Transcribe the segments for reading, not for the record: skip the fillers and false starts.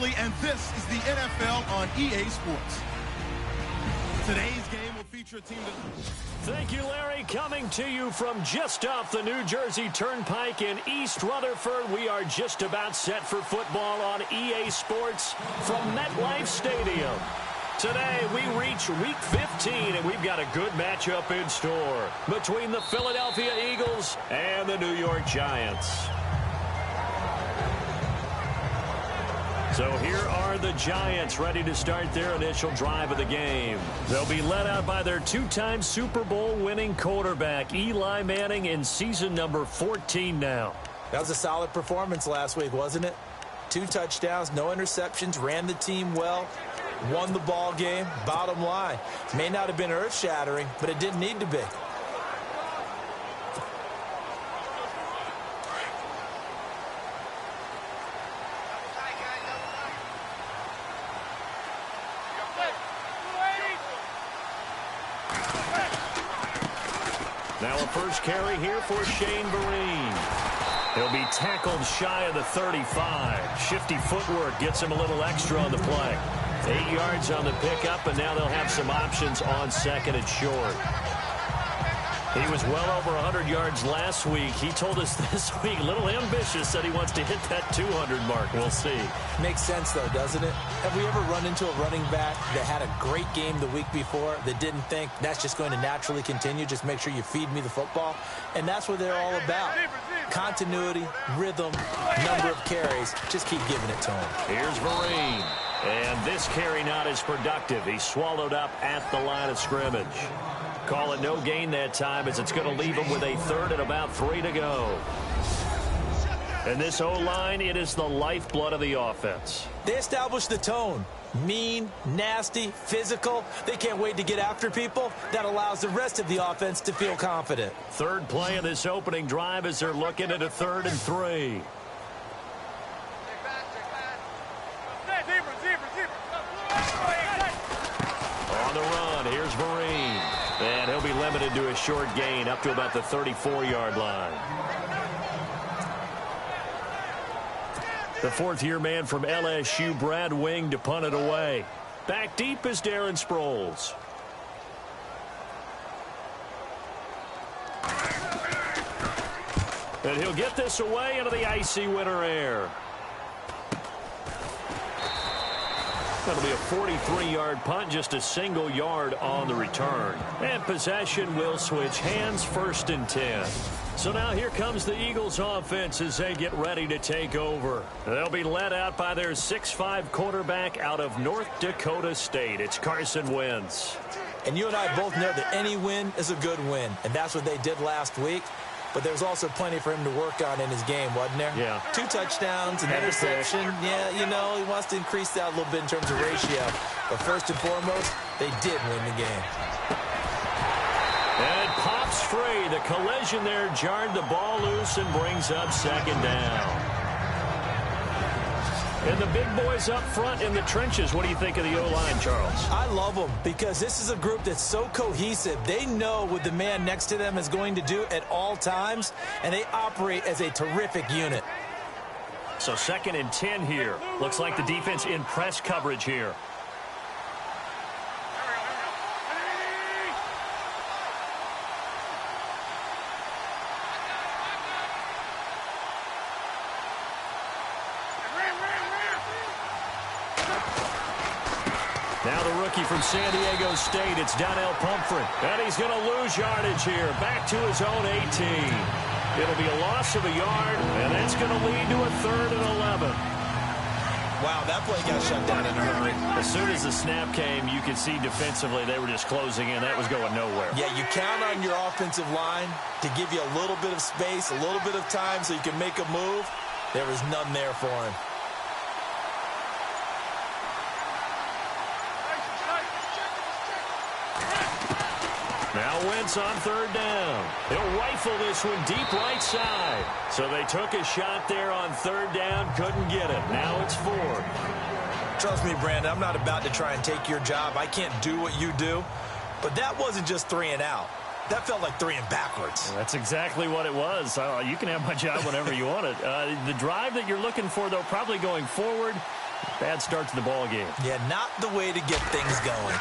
Lee, and this is the NFL on EA Sports. Today's game will feature a team that... Thank you, Larry. Coming to you from just off the New Jersey Turnpike in East Rutherford, we are just about set for football on EA Sports from MetLife Stadium. Today, we reach Week 15, and we've got a good matchup in store between the Philadelphia Eagles and the New York Giants. So here are the Giants ready to start their initial drive of the game. They'll be led out by their two-time Super Bowl winning quarterback, Eli Manning, in season number 14 now. That was a solid performance last week, wasn't it? 2 touchdowns, no interceptions, ran the team well, won the ball game. Bottom line, may not have been earth-shattering, but it didn't need to be. Now a first carry here for Shane Vereen. He'll be tackled shy of the 35. Shifty footwork gets him a little extra on the play. 8 yards on the pickup, and now they'll have some options on second and short. He was well over 100 yards last week. He told us this week, a little ambitious, said he wants to hit that 200 mark. We'll see. Makes sense, though, doesn't it? Have we ever run into a running back that had a great game the week before that didn't think that's just going to naturally continue? Just make sure you feed me the football. And that's what they're all about. Continuity, rhythm, number of carries. Just keep giving it to him. Here's Vereen. And this carry not as productive. He's swallowed up at the line of scrimmage. Call it no gain that time, as it's going to leave him with a third and about 3 to go. And this O-line, it is the lifeblood of the offense. They established the tone. Mean, nasty, physical. They can't wait to get after people. That allows the rest of the offense to feel confident. Third play of this opening drive as they're looking at a 3rd and 3. On the run, here's Vereen. And he'll be limited to a short gain up to about the 34-yard line. The 4th-year man from LSU, Brad Wing, to punt it away. Back deep is Darren Sproles. And he'll get this away into the icy winter air. That'll be a 43-yard punt, just a single yard on the return. And possession will switch hands, 1st and 10. So now here comes the Eagles offense as they get ready to take over. They'll be led out by their 6'5" quarterback out of North Dakota State. It's Carson Wentz. And you and I both know that any win is a good win, and that's what they did last week. But there's also plenty for him to work on in his game, wasn't there? Yeah. 2 touchdowns, an interception. Yeah, you know, he wants to increase that a little bit in terms of ratio. But first and foremost, they did win the game. And it pops free. The collision there jarred the ball loose and brings up 2nd down. And the big boys up front in the trenches. What do you think of the O-line, Charles? I love them because this is a group that's so cohesive. They know what the man next to them is going to do at all times, and they operate as a terrific unit. So 2nd and 10 here. Looks like the defense in press coverage here. Now the rookie from San Diego State, it's Donnell Pumphrey. And he's going to lose yardage here, back to his own 18. It'll be a loss of a yard, and that's going to lead to a 3rd and 11. Wow, that play got shut down in a hurry. As soon as the snap came, you could see defensively they were just closing in. That was going nowhere. Yeah, you count on your offensive line to give you a little bit of space, a little bit of time so you can make a move. There was none there for him. Now Wentz on 3rd down. He'll rifle this one deep right side. So they took a shot there on 3rd down, couldn't get it. Now it's 4th. Trust me, Brandon, I'm not about to try and take your job. I can't do what you do. But that wasn't just 3 and out. That felt like 3 and backwards. Well, that's exactly what it was. You can have my job whenever you want it. The drive that you're looking for, though, probably going forward, Bad start to the ball game. Yeah, not the way to get things going.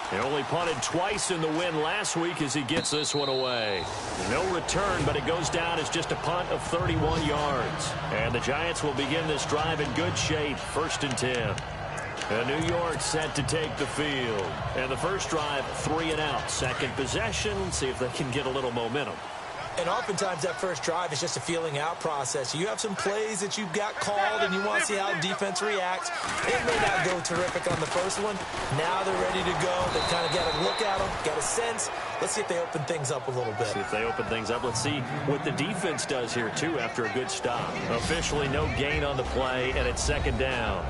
He only punted twice in the win last week as he gets this one away. No return, but it goes down as just a punt of 31 yards. And the Giants will begin this drive in good shape, 1st and 10. And New York set to take the field. And the first drive, 3 and out. Second possession, see if they can get a little momentum. And oftentimes that first drive is just a feeling out process. You have some plays that you've got called and you want to see how defense reacts. It may not go terrific on the first one. Now they're ready to go. They kind of got a look at them, got a sense. Let's see if they open things up a little bit. See if they open things up. Let's see what the defense does here, too, after a good stop. Officially no gain on the play, and it's 2nd down.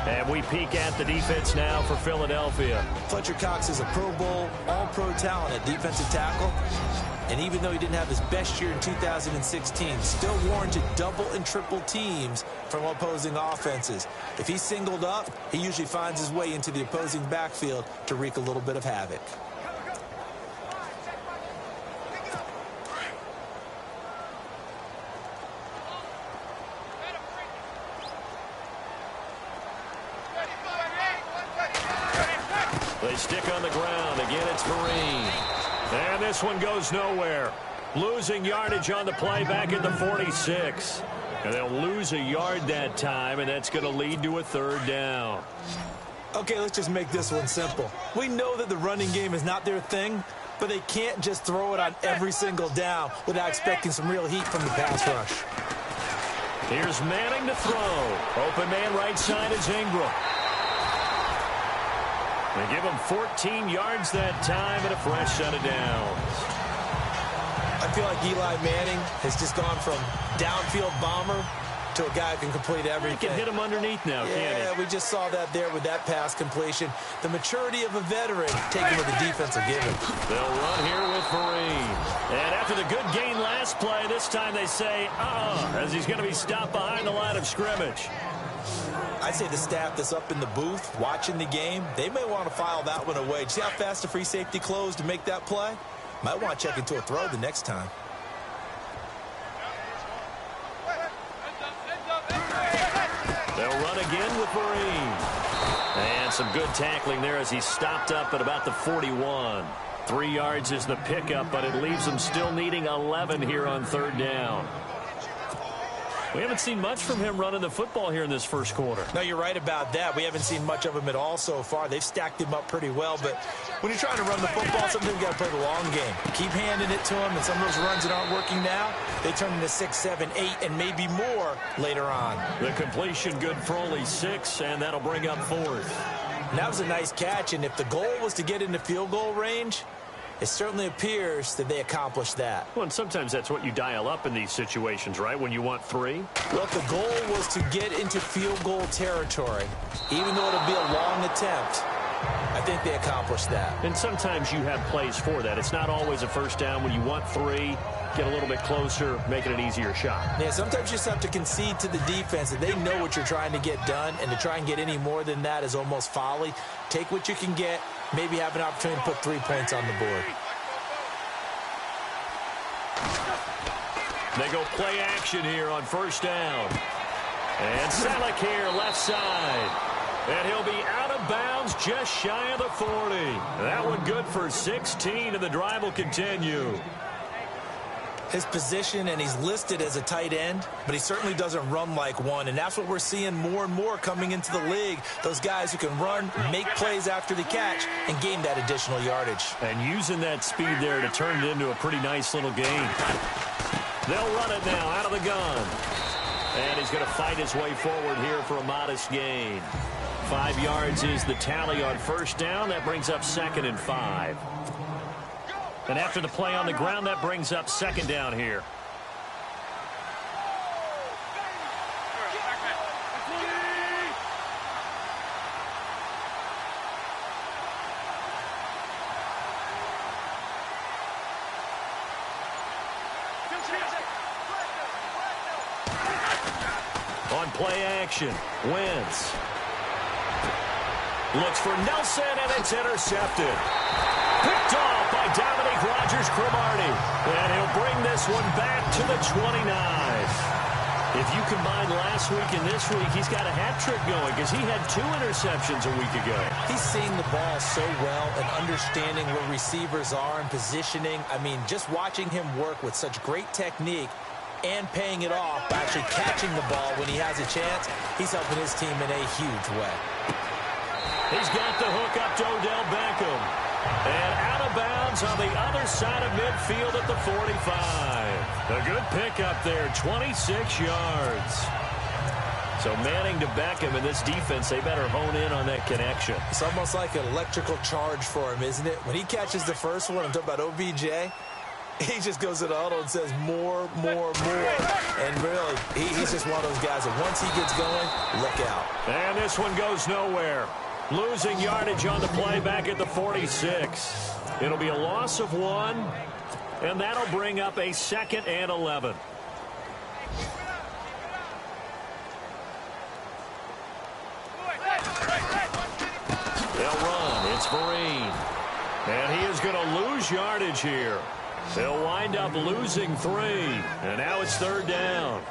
And we peek at the defense now for Philadelphia. Fletcher Cox is a Pro Bowl, all-pro talent at defensive tackle. And even though he didn't have his best year in 2016, still warranted double and triple teams from opposing offenses. If he's singled up, he usually finds his way into the opposing backfield to wreak a little bit of havoc. They stick on the ground. Again, it's Marine. And this one goes nowhere. Losing yardage on the play back at the 46. And they'll lose a yard that time, and that's going to lead to a 3rd down. Okay, let's just make this one simple. We know that the running game is not their thing, but they can't just throw it on every single down without expecting some real heat from the pass rush. Here's Manning to throw. Open man right side is Ingram. They give him 14 yards that time and a fresh set of downs. I feel like Eli Manning has just gone from downfield bomber to a guy who can complete everything. He can hit him underneath now, can't he? Yeah, we just saw that there with that pass completion. The maturity of a veteran taking what the defense will give him. They'll run here with Marine. And after the good gain last play, this time they say, as he's going to be stopped behind the line of scrimmage. I'd say the staff that's up in the booth watching the game, they may want to file that one away. See how fast the free safety closed to make that play? Might want to check into a throw the next time. They'll run again with Marine. And some good tackling there as he stopped up at about the 41. 3 yards is the pickup, but it leaves them still needing 11 here on 3rd down. We haven't seen much from him running the football here in this first quarter. No, you're right about that. We haven't seen much of him at all so far. They've stacked him up pretty well, but when you're trying to run the football, sometimes you've got to play the long game. Keep handing it to him, and some of those runs that aren't working now, they turn into 6, 7, 8, and maybe more later on. The completion good for only 6, and that'll bring up 4th. And that was a nice catch, and if the goal was to get into field goal range, it certainly appears that they accomplished that. Well, and sometimes that's what you dial up in these situations, right, when you want 3? Well, if the goal was to get into field goal territory, even though it'll be a long attempt, I think they accomplished that. And sometimes you have plays for that. It's not always a first down. When you want 3, get a little bit closer, make it an easier shot. Yeah, sometimes you just have to concede to the defense that they know what you're trying to get done, and to try and get any more than that is almost folly. Take what you can get, maybe have an opportunity to put 3 points on the board. They go play action here on 1st down. And Selleck here, left side. And he'll be out of bounds just shy of the 40. That one good for 16, and the drive will continue. His position, and he's listed as a tight end, but he certainly doesn't run like one, and that's what we're seeing more and more coming into the league. Those guys who can run, make plays after the catch, and gain that additional yardage. And using that speed there to turn it into a pretty nice little gain. They'll run it now out of the gun. And he's going to fight his way forward here for a modest gain. 5 yards is the tally on 1st down. That brings up 2nd and 5. And after the play on the ground, that brings up 2nd down here. On play action, Wentz looks for Nelson, and it's intercepted. Picked off by Dominique Rodgers-Cromartie. And he'll bring this one back to the 29. If you combine last week and this week, he's got a hat trick going because he had 2 interceptions a week ago. He's seeing the ball so well and understanding where receivers are and positioning. I mean, just watching him work with such great technique and paying it off by actually catching the ball when he has a chance, he's helping his team in a huge way. He's got the hook up to Odell Beckham. And out of bounds on the other side of midfield at the 45. A good pickup there, 26 yards. So Manning to Beckham in this defense, they better hone in on that connection. It's almost like an electrical charge for him, isn't it? When he catches the first one, I'm talking about OBJ, he just goes to the huddle and says more. And really, he's just one of those guys that once he gets going, look out. And this one goes nowhere. Losing yardage on the play back at the 46. It'll be a loss of 1, and that'll bring up a 2nd and 11. They'll run. It's Vereen. And he is going to lose yardage here. They'll wind up losing 3. And now it's 3rd down.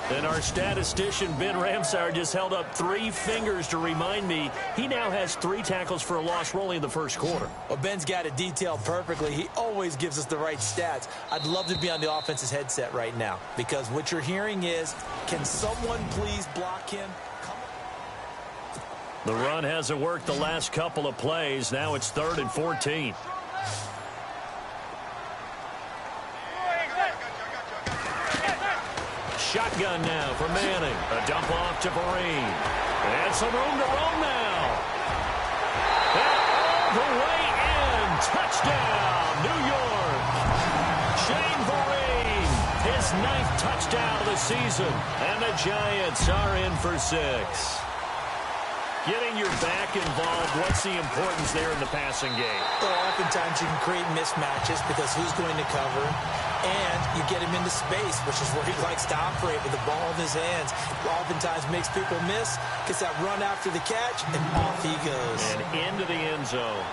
And our statistician, Ben Ramsauer, just held up 3 fingers to remind me he now has 3 tackles for a loss rolling in the first quarter. Well, Ben's got it detailed perfectly. He always gives us the right stats. I'd love to be on the offense's headset right now because what you're hearing is, can someone please block him? The run hasn't worked the last couple of plays. Now it's 3rd and 14. Shotgun now for Manning. A dump off to Vereen. And some room to roam now. And all the way in. Touchdown, New York. Shane Vereen, his 9th touchdown of the season. And the Giants are in for 6. Getting your back involved, what's the importance there in the passing game? Well, oftentimes you can create mismatches because who's going to cover, and you get him into space, which is where he likes to operate with the ball in his hands. Oftentimes makes people miss, gets that run after the catch, and off he goes. And into the end zone.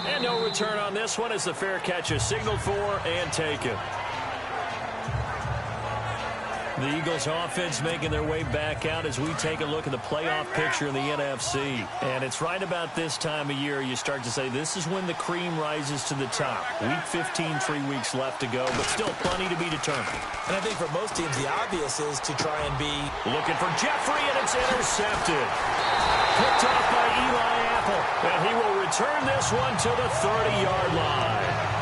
And no return on this one as the fair catch is signaled for and taken. The Eagles offense making their way back out as we take a look at the playoff picture in the NFC. And it's right about this time of year you start to say this is when the cream rises to the top. Week 15, 3 weeks left to go, but still plenty to be determined. And I think for most teams, the obvious is to try and be looking for Jeffrey, and it's intercepted. Picked off by Eli Apple. And he will return this one to the 30-yard line.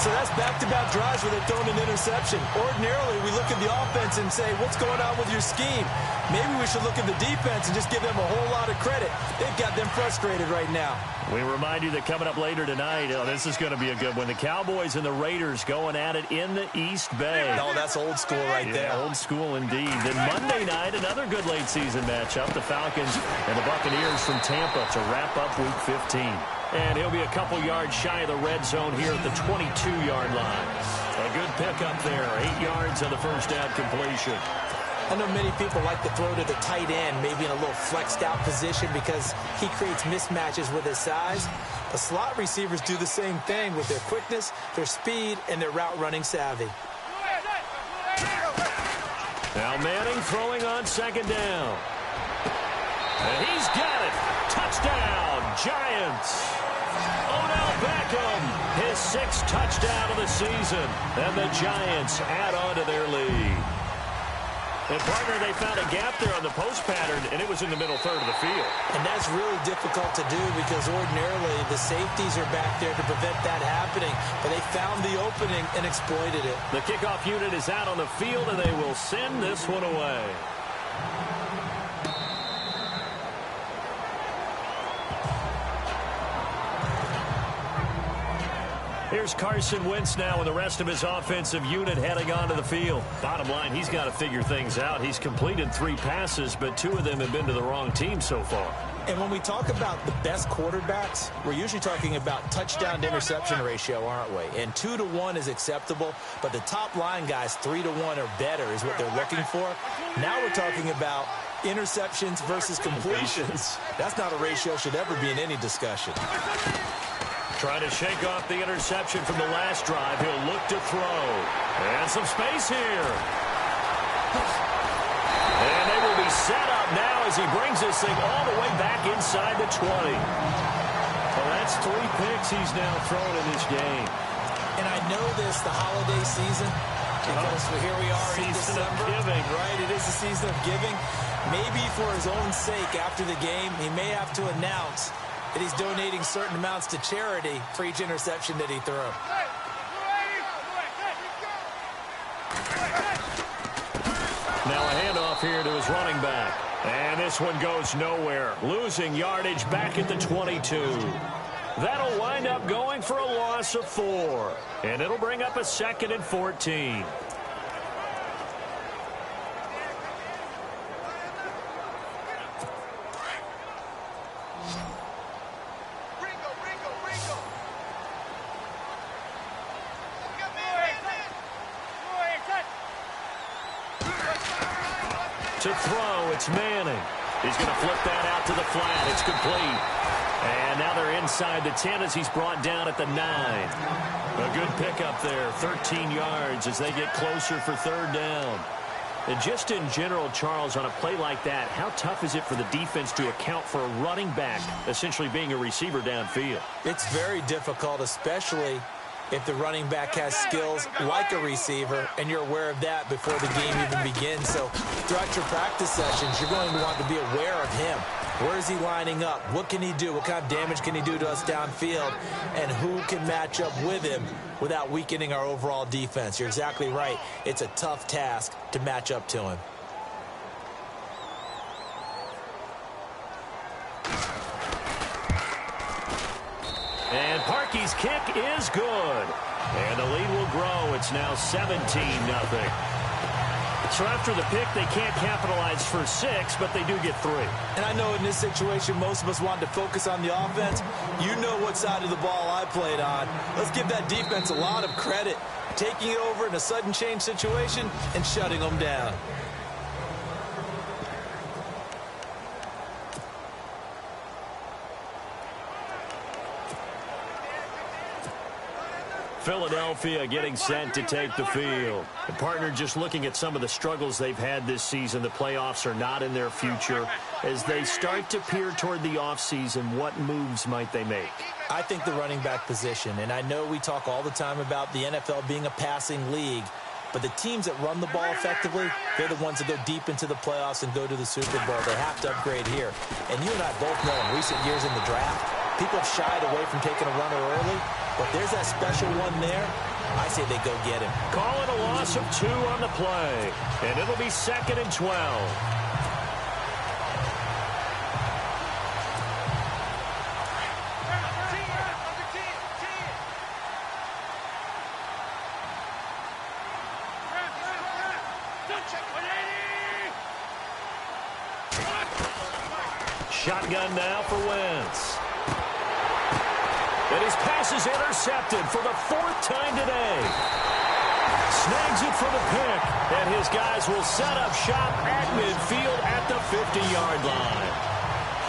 So that's back-to-back drives where they're throwing an interception. Ordinarily, we look at the offense and say, what's going on with your scheme? Maybe we should look at the defense and just give them a whole lot of credit. They've got them frustrated right now. We remind you that coming up later tonight, this is going to be a good one. The Cowboys and the Raiders going at it in the East Bay. Oh, that's old school right there. Old school indeed. Then Monday night, another good late-season matchup. The Falcons and the Buccaneers from Tampa to wrap up Week 15. And he'll be a couple yards shy of the red zone here at the 22-yard line. A good pickup there. 8 yards on the first down completion. I know many people like to throw to the tight end, maybe in a little flexed out position because he creates mismatches with his size. The slot receivers do the same thing with their quickness, their speed, and their route running savvy. Now Manning throwing on 2nd down. And he's got it. Touchdown, Giants. Odell Beckham, his 6th touchdown of the season. And the Giants add on to their lead. And, partner, they found a gap there on the post pattern, and it was in the middle third of the field. And that's really difficult to do because ordinarily the safeties are back there to prevent that happening. But they found the opening and exploited it. The kickoff unit is out on the field, and they will send this one away. Here's Carson Wentz now with the rest of his offensive unit heading onto the field. Bottom line, he's got to figure things out. He's completed 3 passes, but 2 of them have been to the wrong team so far. And when we talk about the best quarterbacks, we're usually talking about touchdown to interception ratio, aren't we? And 2 to 1 is acceptable, but the top line guys 3 to 1 or better is what they're looking for. Now we're talking about interceptions versus completions. That's not a ratio should ever be in any discussion. Trying to shake off the interception from the last drive. He'll look to throw. And some space here. And they will be set up now as he brings this thing all the way back inside the 20. Well, that's 3 picks he's now thrown in this game. And I know this, the holiday season, because here we are in December. Season of giving. Right, it is the season of giving. Maybe for his own sake after the game, he may have to announce that he's donating certain amounts to charity for each interception that he threw. Now a handoff here to his running back. And this one goes nowhere. Losing yardage back at the 22. That'll wind up going for a loss of 4. And it'll bring up a 2nd and 14. To throw, it's Manning. He's going to flip that out to the flat. It's complete. And now they're inside the 10 as he's brought down at the 9. A good pickup there, 13 yards as they get closer for 3rd down. And just in general, Charles, on a play like that, how tough is it for the defense to account for a running back essentially being a receiver downfield? It's very difficult, especially if the running back has skills like a receiver, and you're aware of that before the game even begins. So throughout your practice sessions, you're going to want to be aware of him. Where is he lining up? What can he do? What kind of damage can he do to us downfield? And who can match up with him without weakening our overall defense? You're exactly right. It's a tough task to match up to him. And Parkey's kick is good. And the lead will grow. It's now 17-0. So after the pick, they can't capitalize for 6, but they do get 3. And I know in this situation, most of us wanted to focus on the offense. You know what side of the ball I played on. Let's give that defense a lot of credit. Taking it over in a sudden change situation and shutting them down. Philadelphia getting set to take the field. The partner just looking at some of the struggles they've had this season. The playoffs are not in their future. As they start to peer toward the offseason, what moves might they make? I think the running back position, and I know we talk all the time about the NFL being a passing league, but the teams that run the ball effectively, they're the ones that go deep into the playoffs and go to the Super Bowl. They have to upgrade here. And you and I both know in recent years in the draft, people have shied away from taking a runner early, but there's that special one there. I say they go get him. Call it a loss of 2 on the play, and it'll be 2nd and 12. Shotgun now for Wentz. And his pass is intercepted for the 4th time today. Snags it for the pick. And his guys will set up shop at midfield at the 50-yard line.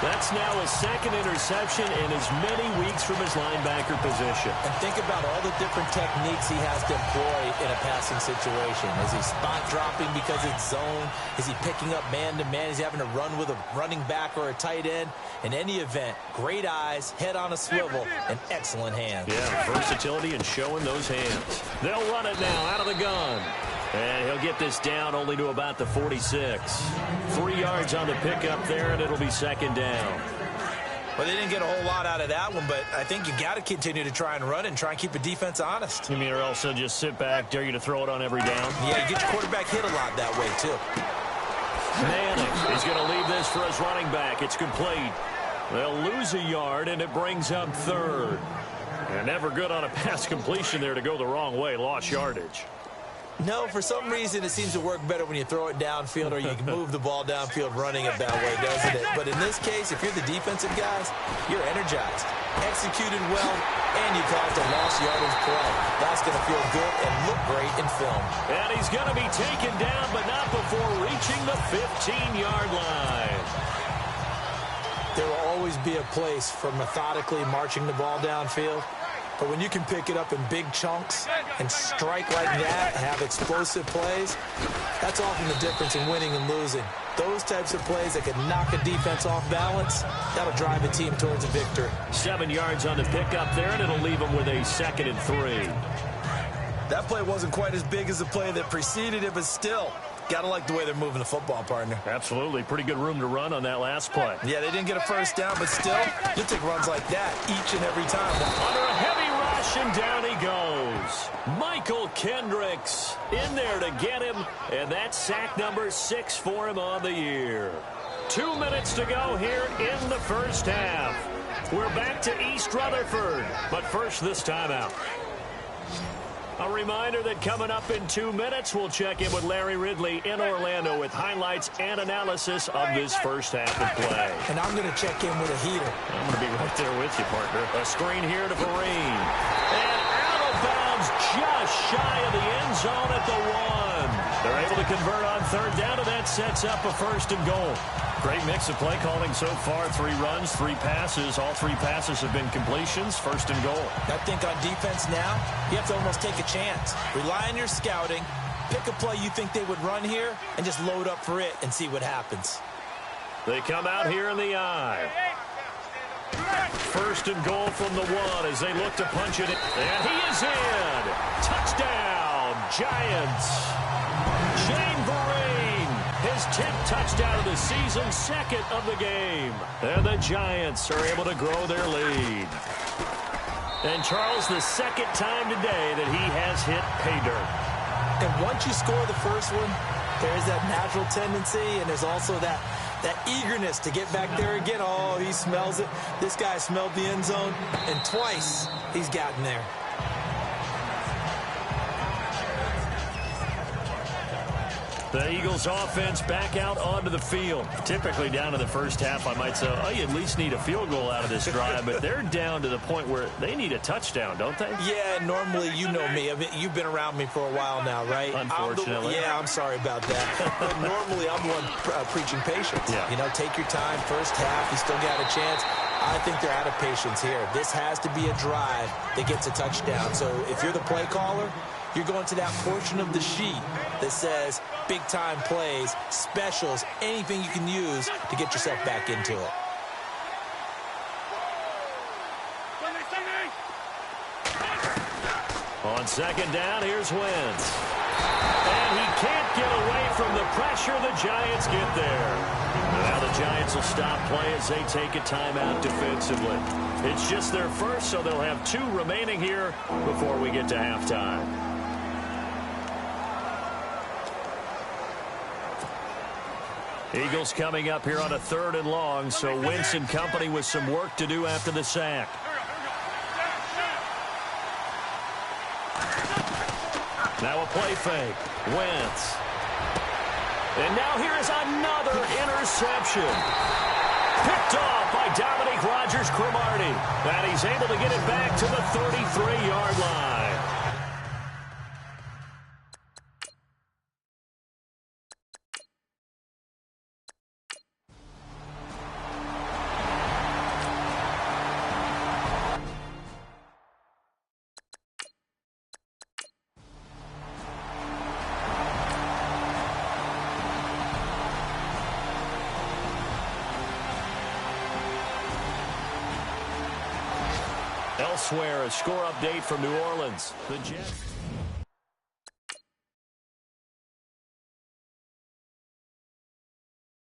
That's now his 2nd interception in as many weeks from his linebacker position. And think about all the different techniques he has to employ in a passing situation. Is he spot dropping because it's zone? Is he picking up man-to-man? Is he having to run with a running back or a tight end? In any event, great eyes, head on a swivel, and excellent hands. Yeah, versatility and showing those hands. They'll run it now out of the gun. And he'll get this down only to about the 46. 3 yards on the pickup there, and it'll be 2nd down. Well, they didn't get a whole lot out of that one, but I think you got to continue to try and run and try and keep the defense honest. You mean or else they'll just sit back, dare you to throw it on every down? Yeah, you get your quarterback hit a lot that way, too. Manning is going to leave this for his running back. It's complete. They'll lose a yard, and it brings up 3rd. And never good on a pass completion there to go the wrong way. Lost yardage. No, for some reason it seems to work better when you throw it downfield or you can move the ball downfield running it that way, doesn't it? But in this case, if you're the defensive guys, you're energized, executed well, and you caused a lost yardage play. That's going to feel good and look great in film. And he's going to be taken down, but not before reaching the 15-yard line. There will always be a place for methodically marching the ball downfield. But when you can pick it up in big chunks and strike like that, have explosive plays, that's often the difference in winning and losing. Those types of plays that can knock a defense off balance, that'll drive a team towards a victory. 7 yards on the pickup there, and it'll leave them with a 2nd and 3. That play wasn't quite as big as the play that preceded it, but still, gotta like the way they're moving the football, partner. Absolutely. Pretty good room to run on that last play. Yeah, they didn't get a first down, but still, you'll take runs like that each and every time. Under a heavy rush, and down he goes. Michael Kendricks in there to get him, and that's sack number 6 for him on the year. 2 minutes to go here in the first half. We're back to East Rutherford, but first this timeout. A reminder that coming up in 2 minutes, we'll check in with Larry Ridley in Orlando with highlights and analysis of this first half of play. And I'm going to check in with a heater. I'm going to be right there with you, partner. A screen here to Vereen. And out of bounds just shy of the end zone at the 1. They're able to convert on 3rd down, and that sets up a 1st and goal. Great mix of play calling so far. 3 runs, 3 passes. All 3 passes have been completions. 1st and goal. I think on defense now, you have to almost take a chance. Rely on your scouting. Pick a play you think they would run here and just load up for it and see what happens. They come out here in the eye. 1st and goal from the 1 as they look to punch it in. And he is in. Touchdown, Giants. Shane Vereen, his 10th touchdown of the season, 2nd of the game. And the Giants are able to grow their lead. And Charles, the 2nd time today that he has hit pay dirt. And once you score the first one, there's that natural tendency, and there's also that eagerness to get back there again. Oh, he smells it. This guy smelled the end zone, and twice he's gotten there. The Eagles offense back out onto the field. Typically down to the first half, I might say, oh, you at least need a field goal out of this drive, but they're down to the point where they need a touchdown, don't they? Yeah, normally, you know me. I mean, you've been around me for a while now, right? Unfortunately. I'm sorry about that. But normally, I'm the one preaching patience. Yeah. You know, take your time. First half, you still got a chance. I think they're out of patience here. This has to be a drive that gets a touchdown. So if you're the play caller, you're going to that portion of the sheet that says big-time plays, specials, anything you can use to get yourself back into it. On 2nd down, here's Wentz. And he can't get away from the pressure. The Giants get there. Now the Giants will stop play as they take a timeout defensively. It's just their first, so they'll have 2 remaining here before we get to halftime. Eagles coming up here on a 3rd and long, so Wentz and company with some work to do after the sack. Now a play fake. Wentz. And now here is another interception. Picked off by Dominique Rodgers-Cromartie. And he's able to get it back to the 33-yard line. Elsewhere, a score update from New Orleans. The Jets.